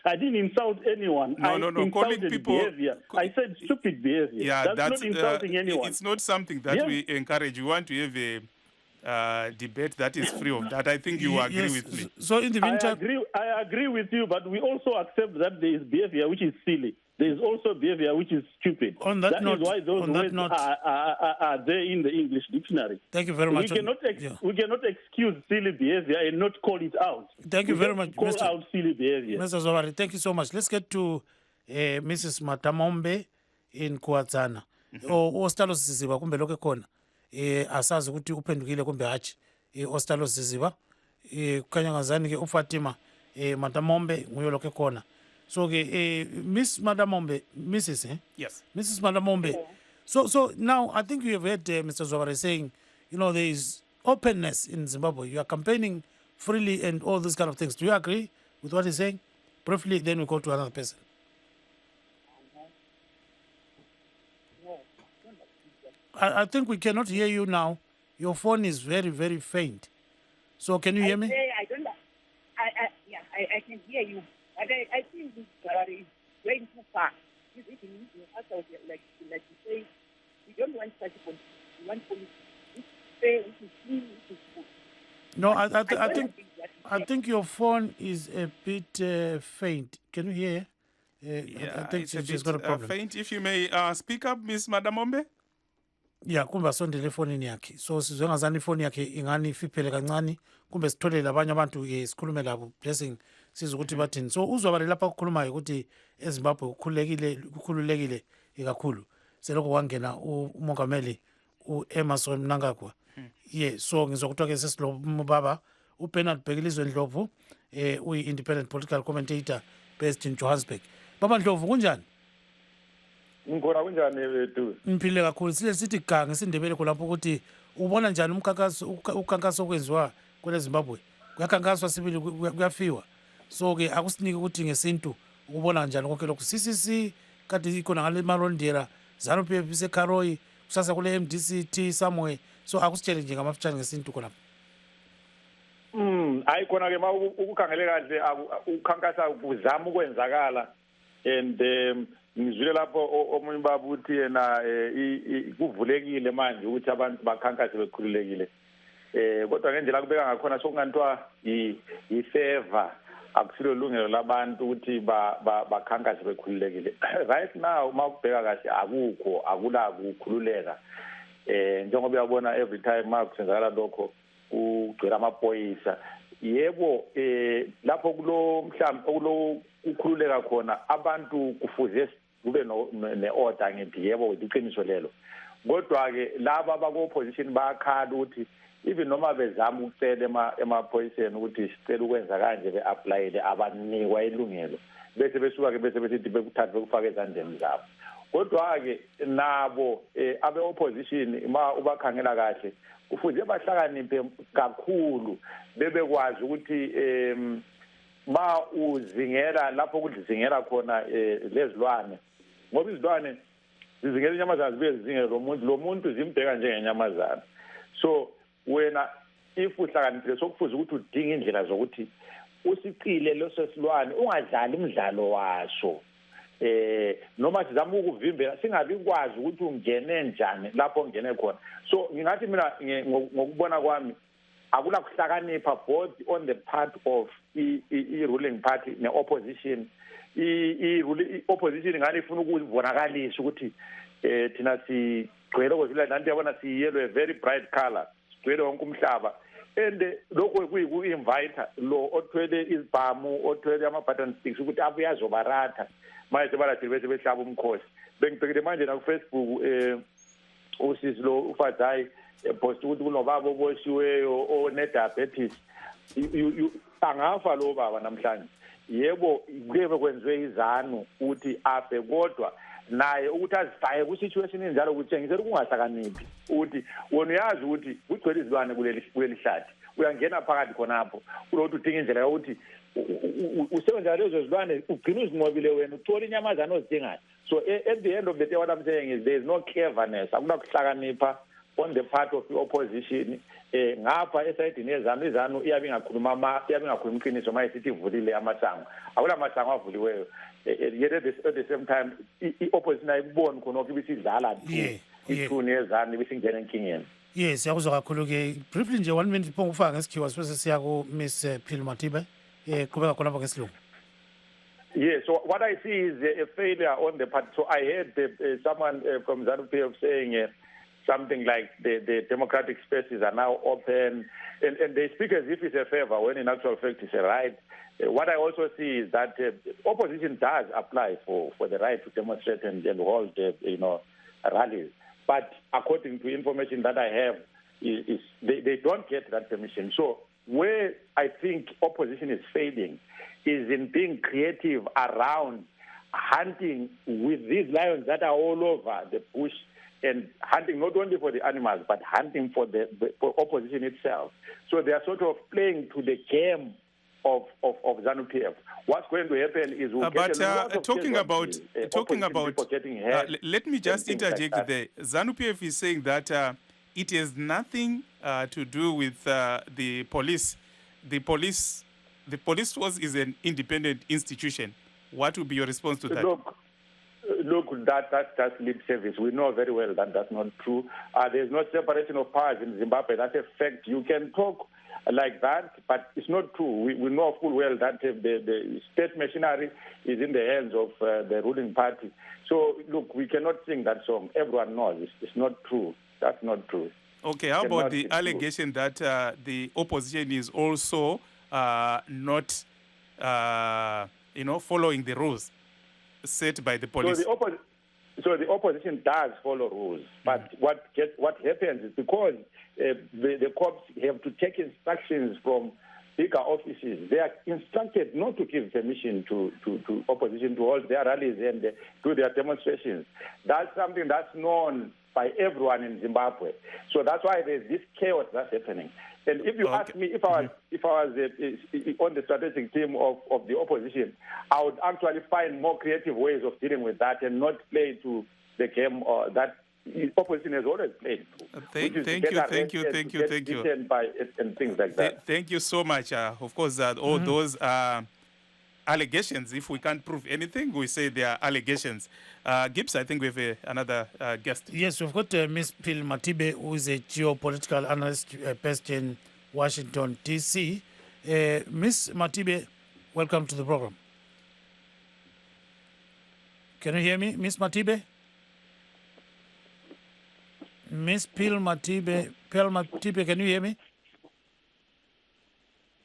I didn't insult anyone. No. Calling people behavior. I said stupid behavior. Yeah, that's not insulting anyone. It's not something that we encourage. We want to have a debate that is free of that. I think you agree with me. So in the meantime, I agree with you, but we also accept that there is behavior which is silly. There is also behavior which is stupid. On that note, is why those words are there in the English dictionary. Thank you very much. We cannot excuse silly behavior and not call it out. Thank you very much, Call out silly behavior. Mr. Zawari, thank you so much. Let's get to Mrs. Matamombe in Kuatsana. Ostalo Siziba kumbe lokho khona. Asazi ukuthi uphendukile kumbe hachi. Ostalo Siziba. Kukhanya ngazani ke uFatima Matamombe nguye lokho khona. So, Miss Madamombe, Mrs. Yes. Mrs. Madamombe. So now I think you have heard Mr. Zawari saying, there is openness in Zimbabwe. You are campaigning freely and all these kind of things. Do you agree with what he's saying? Briefly, then we go to another person. I think we cannot hear you now. Your phone is very, very faint. So can you hear me? I can hear you. But I think this is going too far. He's even using us like you say, we don't want such a policy. We want policy which is fair, which is clean, which is good. No, I think your phone is a bit faint. Can you hear? I think she's got a problem. Faint. If you may speak up, Miss Madamombe. Yeah, kumbe asondele efonini yakhe. So sizwe ngazani ifoni yakhe ingani ifiphele kancane. Kumbe sithole labanye abantu sikhulume labo blessing siza ukuthi bathini. So uzwabale lapha ukukhulumayo ukuthi eZimbabwe kukhululekile kakhulu. Selokho kwangena umongameli uEmerson Mnangagwa. So ngizokuthiwa ke sesilobo baba uBernard Bhekilizwe Ndlovu uyi-independent political commentator based in Johannesburg. Baba Ndlovu kunjani? Ngikona kunjani bethu? Ngiphile kakhulu. Sithi gange sindebele kulapho ukuthi ubona njani ukhankaso okwenziwa kwele Zimbabwe. Kuyakhankaswa sibili kuyafiwa. So ke akusinike ukuthi ngesintu ukubona njani konke lokho. CCC kade ikhona ngale Marondera, ZANU-PF iseKaroi, kusasa kule MDCT somewhere. So akusitshele nje ngamafutshane ngesintu khona. Hayi khona ke ukukhangele kahle ukhankasa kuzama ukwenzakala and ngizwile lapho omunye baba uthi yena kuvulekile manje ukuthi abantu bakhankase bekhululekile. Kodwa ngendlela kubeka ngakhona sokungantiwa ifavor akusilo lungelo labantu ukuthi bakhankase bekhululekile. Right now mawubheka kahle akula ukukhululeka. Njengoba uyabona every time makusenzakala lokho ugcwele amaphoyisa. Yebo lapho mhlawumbe ukukhululeka khona abantu kufuze kube ne-order ngithi yebo iqiniso lelo. Kodwa ke laba abako-opposition bayakhala ukuthi even noma bezama ukucela emaphoyiseni ukuthi sicela ukwenza kanje be-aplayele abanikwa ilungelo bese besuka ke bese bethi bekuthathe bekufaka ezandleni zabo. Kodwa-ke nabo abe-opposition ma ubakhangela kahle kufuze bahlakaniphe kakhulu bebekwazi ukuthi ma uzingela lapho kuzingela khona lezilwane ngoba izilwane zizingela inyamazana zibe zizingela lo muntu zimbheka njengenyamazana. So wena if uhlakaniphile sokufuze ukuthi udinge indlela zokuthi usicile leso silwane ungadlali umdlalo waso. Noma sizama ukuvimbela singabi kwazi ukuthi ungene njani lapho ungene khona. So ngingathi mina ngokubona kwami akula kuhlakanipha both on the part of i-ruling party ne-opposition. I-opposition ngani ifuna ukuzibonakalisa ukuthi thina sigcwele kodwa nanti yabona siyellow a very bright color sigcwele wonke umhlaba and lokho kuyi-invite lo othwele izibhamu othwele ama-button sticks ukuthi abuye azobaratha manje sebalathile bese behlaba umkhosi. Bengibhekile manje nakufacebook usisi lo uFadzayi post ukuthi kunobaba oboshiweyo one-diabetes. Angafa lo baba namhlanje. Yebo kuyebe kwenziwe izanu ukuthi afe kodwa naye ukuthi azifake ku-situation enjalo kutshengisela ukungahlakaniphi ukuthi wona uyazi ukuthi kugcwele izilwane kuleli hlathi uyangena phakathi khonapho kulokuthi udinga indlela yokuthi usebenza lezo zilwane ugcina uzinqobile wena uthola inyamazana ozidingayo. So at the end of the day what I'm saying is there is no cleverness, akunakuhlakanipha on the part of the opposition. Ngapha esayidini yezanu izanu iyabe ingakhuluma iqiniso uma isithi ivulile amasango akula masango avuliweyo. Yet at the same time i-opposition ayiboni khonokho ibisidlala ithuni yezanu ibisingena enkingeni. Yes, siyakuzwa kakhulu-ke briefly nje 1 minute phonga ufaka ngesikhiwa sibese siya ku-Miss Phil Matibe qhubeka khonapha ngesilungu. Yeah, so what I see is a failure on the part. So I heard someone from ZANU-PF saying something like the democratic spaces are now open, and they speak as if it's a favor when in actual fact it's a right. What I also see is that opposition does apply for the right to demonstrate and hold rallies, but according to information that I have, is they don't get that permission. So where I think opposition is failing is in being creative around hunting with these lions that are all over the bush, and hunting not only for the animals, but hunting for the opposition itself. So they are sort of playing to the game of ZANU-PF. What's going to happen is we'll get a lot of talking about people getting hurt. Let me just interject there. ZANU-PF is saying that it has nothing to do with the police. The police force is an independent institution. What would be your response to that? Look, that's just lip service. We know very well that that's not true. There's no separation of powers in Zimbabwe. That's a fact. You can talk like that, but it's not true. We know full well that the state machinery is in the hands of the ruling party. So, look, we cannot sing that song. Everyone knows it's not true. That's not true. Okay, how about the allegation that the opposition is also not, following the rules set by the police? So the opposition does follow rules, but what happens is because the cops have to take instructions from bigger offices, they are instructed not to give permission to opposition to hold their rallies and do their demonstrations. That's something that's known by everyone in Zimbabwe. So that's why there's this chaos that's happening. And if you ask me, if I was on the strategic team of the opposition, I would actually find more creative ways of dealing with that and not play to the game that the opposition has always played. Thank you. And things like that. Thank you so much. Of course, all those allegations, if we can't prove anything, we say they are allegations. Gibbs, I think we have another guest. Yes, we've got Ms. Phil Matibe, who is a geopolitical analyst based in Washington, D.C. Ms. Matibe, welcome to the program. Can you hear me, Ms. Matibe? Ms. Phil Matibe, can you hear me?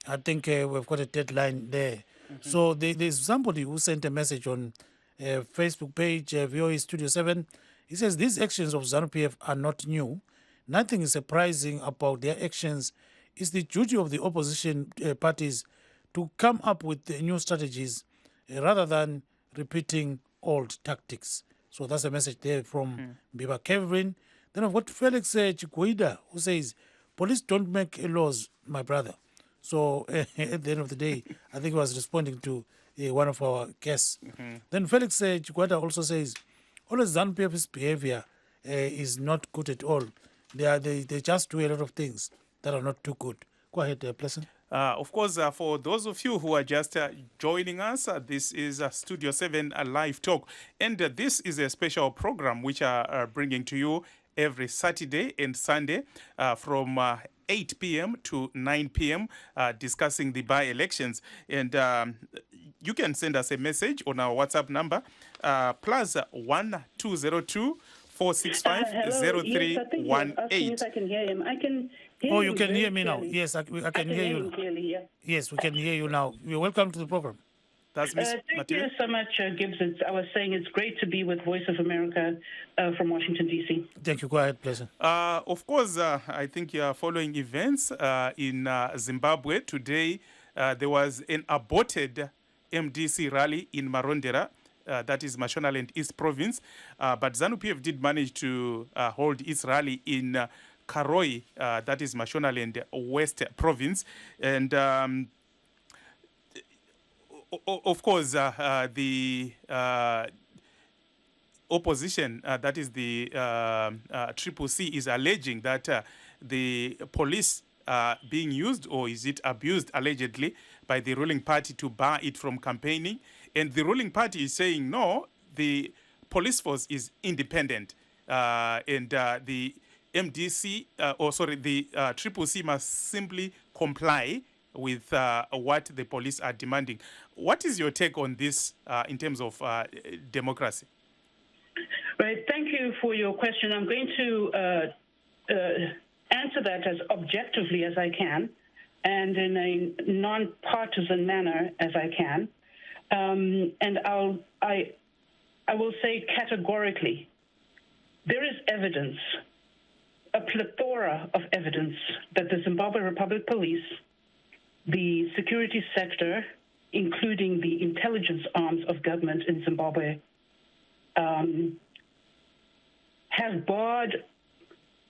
I think we've got a deadline there. So there's somebody who sent a message on Facebook page, VOA Studio 7. He says, these actions of ZANU-PF are not new. Nothing is surprising about their actions. It's the duty of the opposition parties to come up with new strategies rather than repeating old tactics. So that's a message there from Biba Kevin. Then I've got Felix Chiguida, who says, police don't make laws, my brother. So at the end of the day, I think he was responding to one of our guests. Then Felix Chiguida also says, all of ZANU-PF's behavior is not good at all. They just do a lot of things that are not too good. Go ahead, Pleasant. Of course, for those of you who are just joining us, this is Studio 7 Live Talk. And this is a special program which are bringing to you every Saturday and Sunday from 8 p.m. to 9 p.m. Discussing the by-elections. And you can send us a message on our WhatsApp number, plus 1202 465 0318. Yes, I can hear him. Oh, you can hear me now. Yes, I can hear you. Clearly, yeah. Yes, we can hear you now. You're welcome to the program. That's Ms. Thank you so much, Gibbs. I was saying it's great to be with Voice of America from Washington, D.C. Thank you. Go ahead, pleasure. Of course, I think you are following events in Zimbabwe. Today, there was an aborted MDC rally in Marondera, that is Mashonaland East Province. But ZANU-PF did manage to hold its rally in Karoi, that is Mashonaland West Province. And of course, the opposition, that is the Triple C, is alleging that the police are being used, or is it abused, allegedly, by the ruling party to bar it from campaigning. And the ruling party is saying, no, the police force is independent. And the MDC, the Triple C must simply comply with what the police are demanding. What is your take on this in terms of democracy? Right. Thank you for your question. I'm going to answer that as objectively as I can and in a non-partisan manner as I can. And I will say categorically, there is evidence, a plethora of evidence, that the Zimbabwe Republic Police, the security sector, including the intelligence arms of government in Zimbabwe, have barred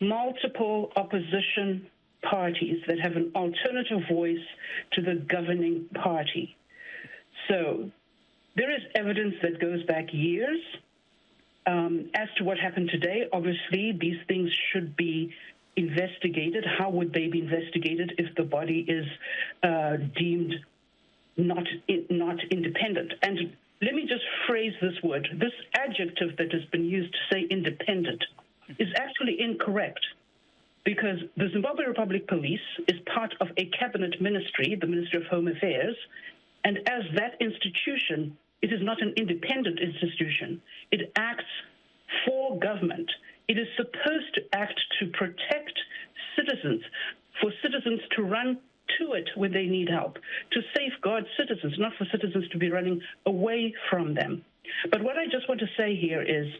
multiple opposition parties that have an alternative voice to the governing party. So there is evidence that goes back years. As to what happened today, obviously, these things should be investigated. How would they be investigated if the body is deemed not independent? And let me just phrase this word. This adjective that has been used to say independent is actually incorrect, because the Zimbabwe Republic Police is part of a cabinet ministry, the Ministry of Home Affairs, and as that institution, it is not an independent institution. It acts for government. It is supposed to act to protect citizens, for citizens to run to it when they need help, to safeguard citizens, not for citizens to be running away from them. But what I just want to say here is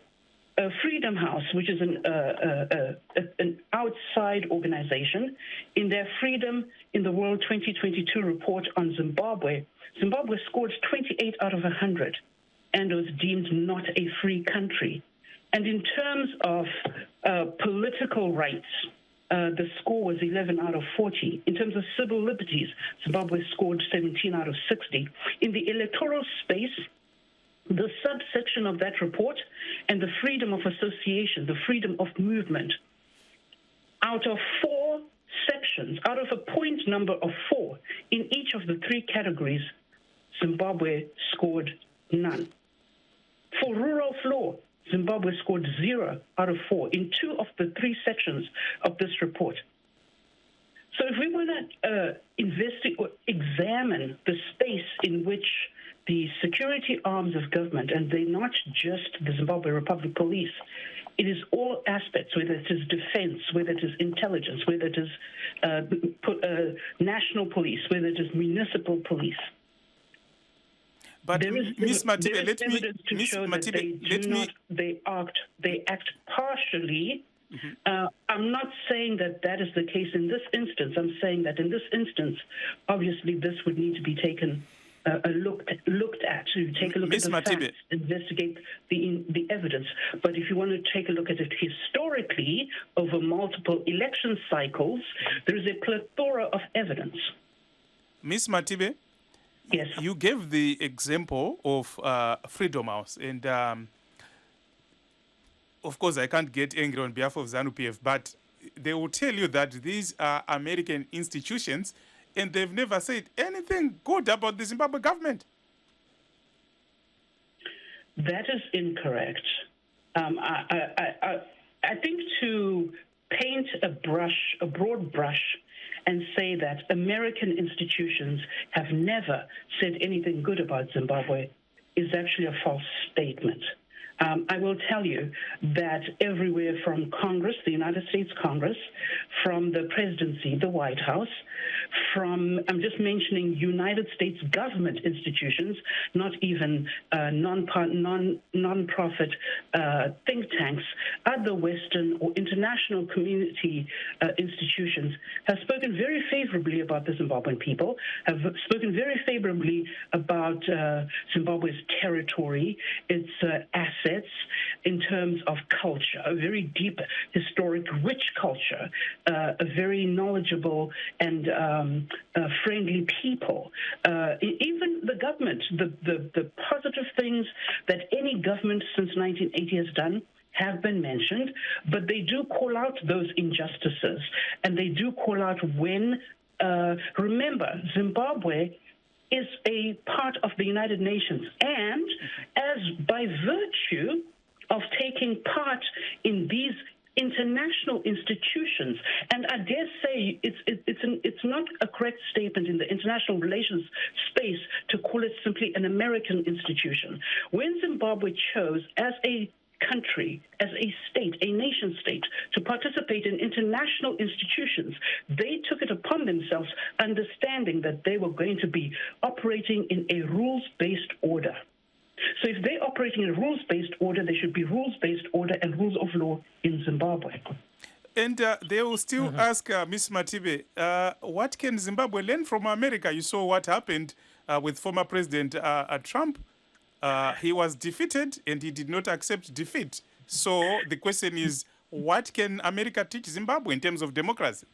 Freedom House, which is an outside organization, in their Freedom in the World 2022 report on Zimbabwe, Zimbabwe scored 28 out of 100 and was deemed not a free country. And in terms of political rights, the score was 11 out of 40. In terms of civil liberties, Zimbabwe scored 17 out of 60. In the electoral space, the subsection of that report and the freedom of association, the freedom of movement, out of 4 sections, out of a point number of 4, in each of the 3 categories, Zimbabwe scored none. For rule of law, Zimbabwe scored 0 out of 4 in 2 of the 3 sections of this report. So if we want to investigate or examine the space in which the security arms of government, and they're not just the Zimbabwe Republic Police, it is all aspects, whether it is defense, whether it is intelligence, whether it is national police, whether it is municipal police. But Ms. Matibe, they act partially. Mm-hmm. I'm not saying that is the case in this instance. I'm saying that in this instance, obviously, this would need to be taken looked at, to take a look Ms. at the Matibe. facts, investigate the evidence. But if you want to take a look at it historically over multiple election cycles, there is a plethora of evidence. Ms. Matibe? Yes. You gave the example of Freedom House, and of course I can't get angry on behalf of ZANU-PF, but they will tell you that these are American institutions, and they've never said anything good about the Zimbabwe government. That is incorrect. I think to paint a broad brush, and say that American institutions have never said anything good about Zimbabwe is actually a false statement. I will tell you that everywhere from Congress, the United States Congress, from the presidency, the White House, from, I'm just mentioning United States government institutions, not even non-profit think tanks, other Western or international community institutions have spoken very favorably about the Zimbabwean people, have spoken very favorably about Zimbabwe's territory, its assets in terms of culture, a very deep, historic, rich culture, a very knowledgeable and friendly people. Even the government, the positive things that any government since 1980 has done have been mentioned, but they do call out those injustices, and they do call out when, remember, Zimbabwe is a part of the United Nations, and as by virtue of taking part in these international institutions, and I dare say it's not a correct statement in the international relations space to call it simply an American institution. When Zimbabwe chose as a country, as a state, a nation state, to participate in international institutions, they took it upon themselves, understanding that they were going to be operating in a rules-based order. So if they're operating in a rules-based order, there should be rules-based order and rules of law in Zimbabwe. And they will still ask Ms. Matibe, what can Zimbabwe learn from America? You saw what happened with former President Trump. He was defeated and he did not accept defeat. So the question is, what can America teach Zimbabwe in terms of democracy?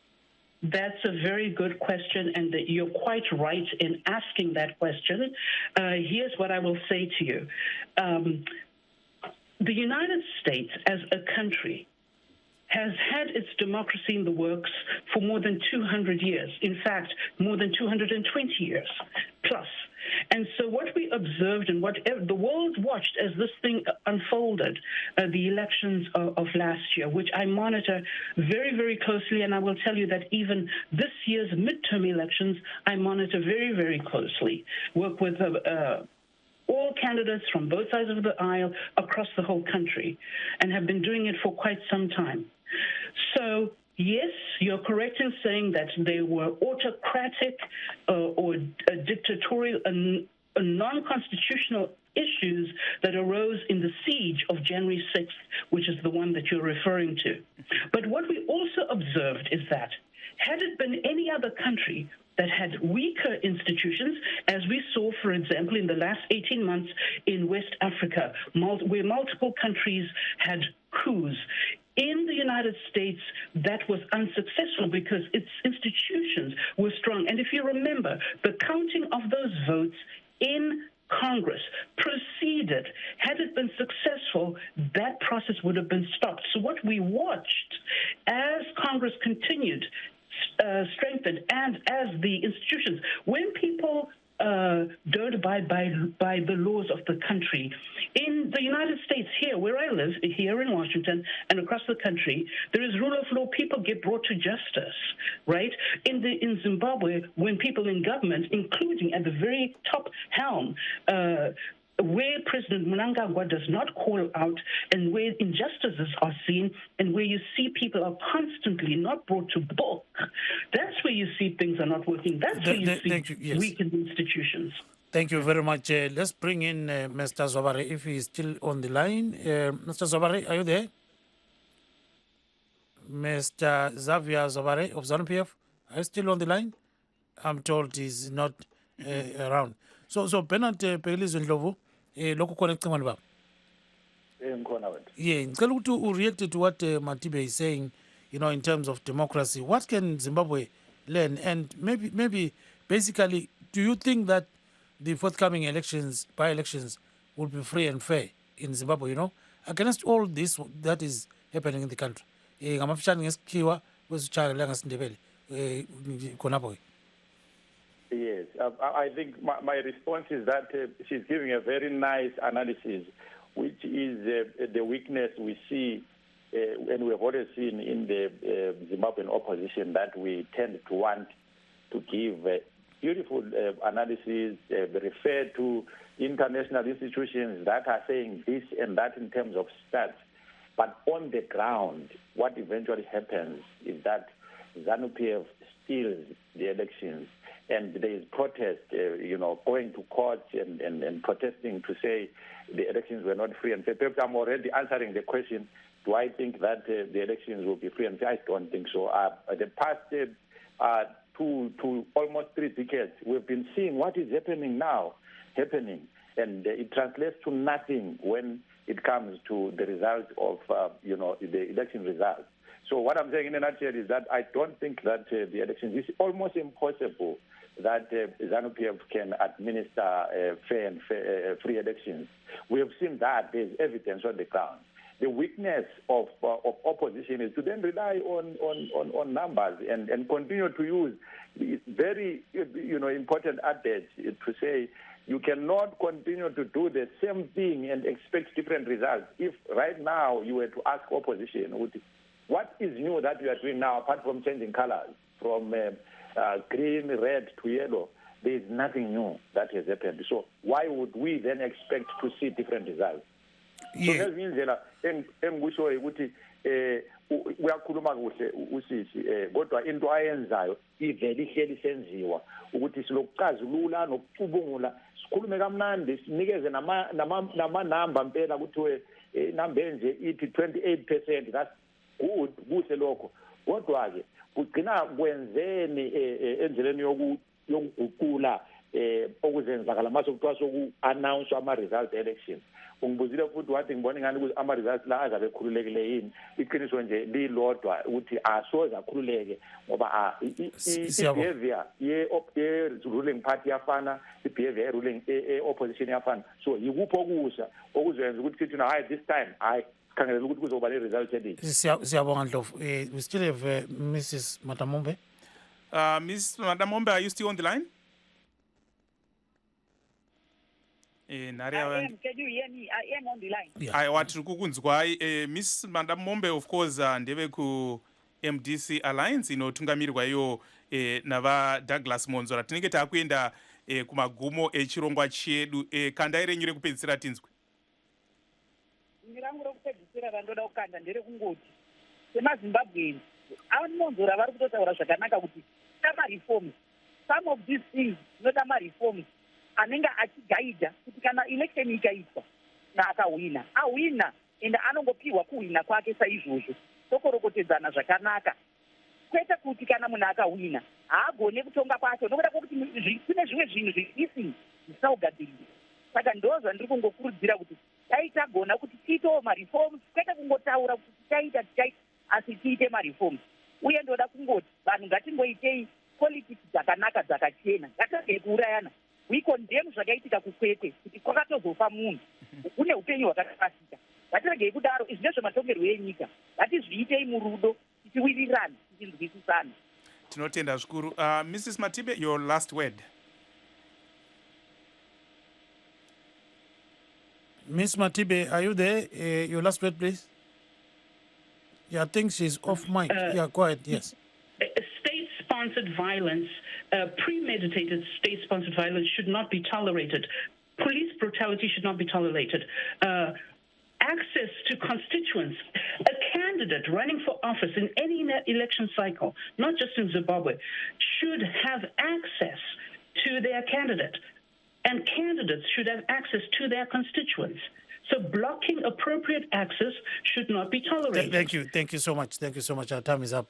That's a very good question, and you're quite right in asking that question. Here's what I will say to you. The United States as a country has had its democracy in the works for more than 200 years. In fact, more than 220 years plus. And so what we observed and what the world watched as this thing unfolded, the elections of last year, which I monitor very, very closely, and I will tell you that even this year's midterm elections, I monitor very, very closely, work with all candidates from both sides of the aisle across the whole country, and have been doing it for quite some time. So yes, you're correct in saying that they were autocratic or dictatorial and non-constitutional issues that arose in the siege of January 6th, which is the one that you're referring to. But what we also observed is that had it been any other country that had weaker institutions, as we saw, for example, in the last 18 months in West Africa, where multiple countries had coups. In the United States, that was unsuccessful because its institutions were strong. And if you remember, the counting of those votes in Congress proceeded. Had it been successful, that process would have been stopped. So what we watched as Congress continued, strengthened, and as the institutions, when people don't abide by the laws of the country. In the United States, here where I live, here in Washington and across the country, there is rule of law. People get brought to justice, right? In Zimbabwe, when people in government, including at the very top helm, where President Mnangagwa does not call out and where injustices are seen and where you see people are constantly not brought to book, that's where you see things are not working. That's where you see weakened institutions. Thank you very much. Let's bring in Mr. Zobare, if he's still on the line. Mr. Zobare, are you there? Mr. Xavier Zobare of ZANU-PF, are you still on the line? I'm told he's not around. So Bernard Pegelizo Ndlovu, local connect man ba. Yeah, ngicela ukuthi u reacted to what Matibe is saying, in terms of democracy. What can Zimbabwe learn? And maybe basically, do you think that the forthcoming elections, by-elections, will be free and fair in Zimbabwe, against all this that is happening in the country? Ngamafishane ngesikhiwa kwesitshaka la ngasindebele khonapho. Yes, I think my response is that she's giving a very nice analysis, which is the weakness we see and we have always seen in the Zimbabwean opposition, that we tend to want to give beautiful analysis, refer to international institutions that are saying this and that in terms of stats. But on the ground, what eventually happens is that ZANU-PF steals the elections, and there is protest, going to court and protesting to say the elections were not free and fair. Perhaps I'm already answering the question, do I think that the elections will be free and fair? I don't think so. The past 2 to almost 3 decades, we've been seeing what is happening, and it translates to nothing when it comes to the result of, the election results. So what I'm saying in a nutshell is that I don't think that the elections, it's almost impossible that ZANU-PF can administer fair and free elections. We have seen that there's evidence on the ground. The weakness of opposition is to then rely on numbers and continue to use this very important adage to say you cannot continue to do the same thing and expect different results. If right now you were to ask opposition, what is new that you are doing now apart from changing colors from green, red to yellow? There is nothing new that has happened. So why would we then expect to see different results? So ngezinye indlela engikushoyo ukuthi uyakhuluma kuhle usisi kodwa into ayenzayo ivele ihleli senziwa ukuthi silokucazulula nokucubungula sikhulume kamnandi sinikeze nama-number mpela kuthiwe number enje ithi 28%. That's good, kuhle lokho, kodwa-ke kugcina kwenzeni endleleni yokuguqula okuzenzakala mase kuthiwa soku-announce ama-result election. Ungibuzile futhi wathi ngibona ngani ukuthi ama-results la azabe ekhululekile yini. Iqiniso nje lilodwa ukuthi asoze akhululeke ngoba i-behavior ye-ruling party yafana, i-behavior ye-ruling opposition yafana. So yikuphi okusha okuzoyenza ukuthi sithi hayi this time hayi sikhangelela ukuthi kuzoba ne-result elithi. Siyabonga Ndlovu. We still have Mrs. Madamombe. Ms. Madamombe, are you still on the line? I am. Can you hear me? I am on the line. Yeah. Tiri kukunzwa. Miss Madamombe, of course, ndeve ku MDC Alliance inotungamirirwa iyo nava Douglas Monzora. Tinenge takuenda kumagumo echirongwa chedu. Kanda renyu rekupedzisira tinzwe. Ndirangu rekupedzisira randoda kukanda ndere kungoti semaZimbabweans Monzora vari kutotaura zvakanaka kuti tama reforms. Some of these things notama reforms anenge achigaidha kuti kana election ikaitwa na akawina awina ende anongopiwa kuwina kwake saizvozvo tokorokotedzana zvakanaka, kwete kuti kana munhu akawina haagone kutonga kwacho nokuda kwokuti kune zvimwe zvinhu zvisisi zvisaugadzirira. Saka ndo zvandiri kungokurudzira kuti dai tagona kuti tiitewo mareforms, kwete kungotaura kuti tichaita asi tiite mareforms. Uye ndoda kungoti vanhu ngatingoitei politics dzakanaka dzakachena, ngatirege kuurayana. We condemn zvakaitika kukwete kuti kwakatozofa munhu une upenyu hwakatarasika. Ngatirege kudaro, izvi ndezvematongerwo enyika. Ngatizviitei murudo, tichiwirirana, tichinzwisisana. Tinotenda zvikuru. Mrs. Matibe, your last word. Miss Matibe, are you there? Your last word, please. Yeah, I think she's off mic. Yeah, go ahead. Yes. State-sponsored violence, premeditated state-sponsored violence should not be tolerated. Police brutality should not be tolerated. Access to constituents. A candidate running for office in any election cycle, not just in Zimbabwe, should have access to their candidate. And candidates should have access to their constituents. So blocking appropriate access should not be tolerated. Thank you. Thank you so much. Thank you so much. Our time is up.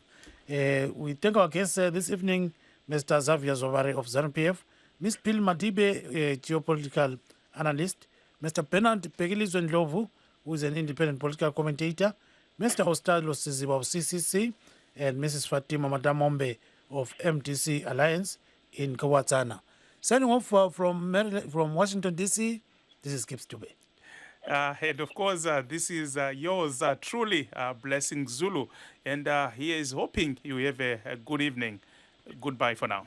We thank our guests this evening, Mr. Xavier Zobare of ZANU-PF, Ms. Pil Madibe, geopolitical analyst, Mr. Bernard Pegilizwe Ndlovu, who is an independent political commentator, Mr. Ostalo Siziba of CCC, and Mrs. Fatima Madamombe of MDC Alliance in Kawatsana. Signing off from Washington, D.C., this is Gibbs Dube. And of course, this is yours truly, Blessing Zulu. And he is hoping you have a good evening. Goodbye for now.